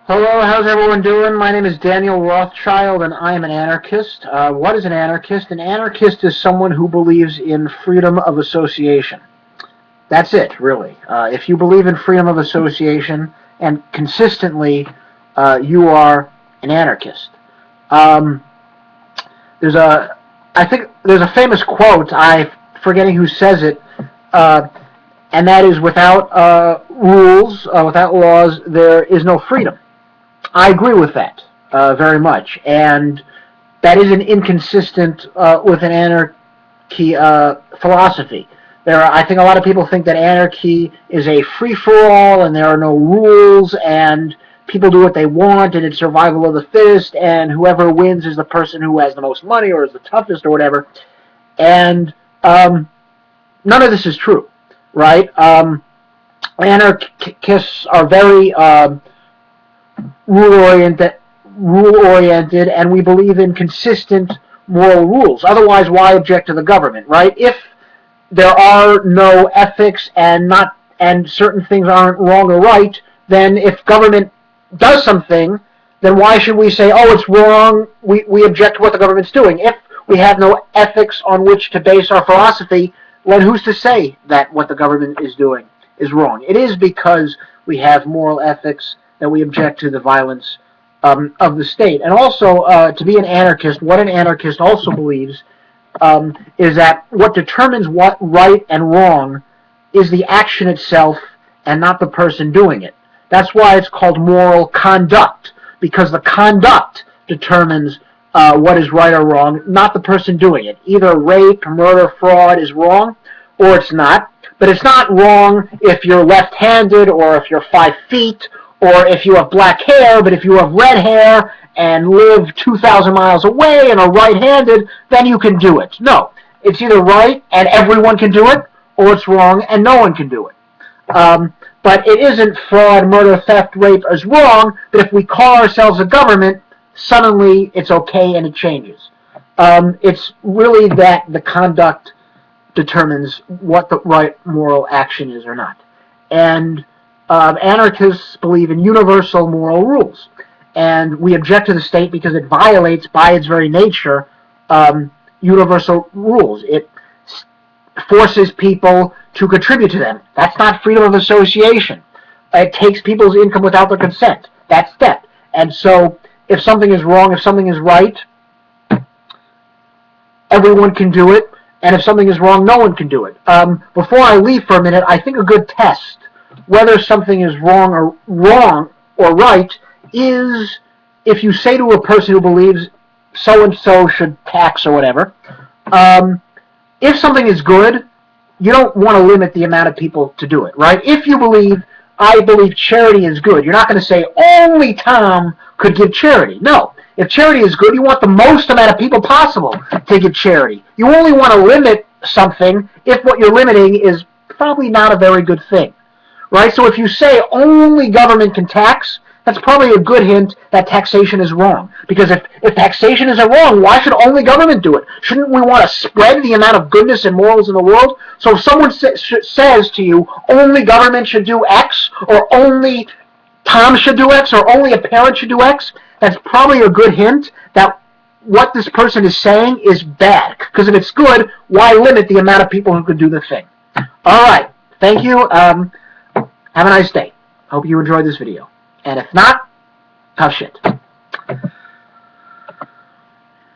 Hello, how's everyone doing? My name is Daniel Rothschild, and I am an anarchist. What is an anarchist? An anarchist is someone who believes in freedom of association. That's it, really. If you believe in freedom of association, and consistently, you are an anarchist. I think there's a famous quote, I'm forgetting who says it, and that is, without rules, without laws, there is no freedom. I agree with that very much, and that isn't inconsistent with an anarchy philosophy. I think a lot of people think that anarchy is a free-for-all, and there are no rules, and people do what they want, and it's survival of the fittest, and whoever wins is the person who has the most money or is the toughest or whatever. And none of this is true, right? Anarchists are very rule-oriented, and we believe in consistent moral rules. Otherwise, why object to the government, right? If there are no ethics and certain things aren't wrong or right, then if government does something, then why should we say, oh, it's wrong, we object to what the government's doing? If we have no ethics on which to base our philosophy, then who's to say that what the government is doing is wrong? It is because we have moral ethics that we object to the violence of the state. And also, to be an anarchist, what an anarchist also believes is that what determines what right and wrong is the action itself and not the person doing it. That's why it's called moral conduct, because the conduct determines what is right or wrong, not the person doing it. Either rape, murder, fraud is wrong, or it's not. But it's not wrong if you're left-handed, or if you're 5 feet, or if you have black hair. But if you have red hair and live 2,000 miles away and are right-handed, then you can do it. No, it's either right and everyone can do it, or it's wrong and no one can do it. But it isn't fraud, murder, theft, rape is wrong, but if we call ourselves a government, suddenly it's okay and it changes. It's really that the conduct determines what the right moral action is or not. And anarchists believe in universal moral rules. And we object to the state because it violates, by its very nature, universal rules. It forces people to contribute to them. That's not freedom of association. It takes people's income without their consent. That's theft. And so, if something is wrong, if something is right, everyone can do it. And if something is wrong, no one can do it. Before I leave for a minute, I think a good test whether something is wrong or right is if you say to a person who believes so-and-so should tax or whatever, if something is good, you don't want to limit the amount of people to do it, right? If you believe, I believe charity is good, you're not going to say only Tom could give charity. No. If charity is good, you want the most amount of people possible to give charity. You only want to limit something if what you're limiting is probably not a very good thing, right? So if you say only government can tax, that's probably a good hint that taxation is wrong. Because if taxation is wrong, why should only government do it? Shouldn't we want to spread the amount of goodness and morals in the world? So if someone says to you, only government should do X, or only Tom should do X, or only a parent should do X, that's probably a good hint that what this person is saying is bad. Because if it's good, why limit the amount of people who could do the thing? All right. Thank you. Have a nice day. Hope you enjoyed this video. And if not, tough shit.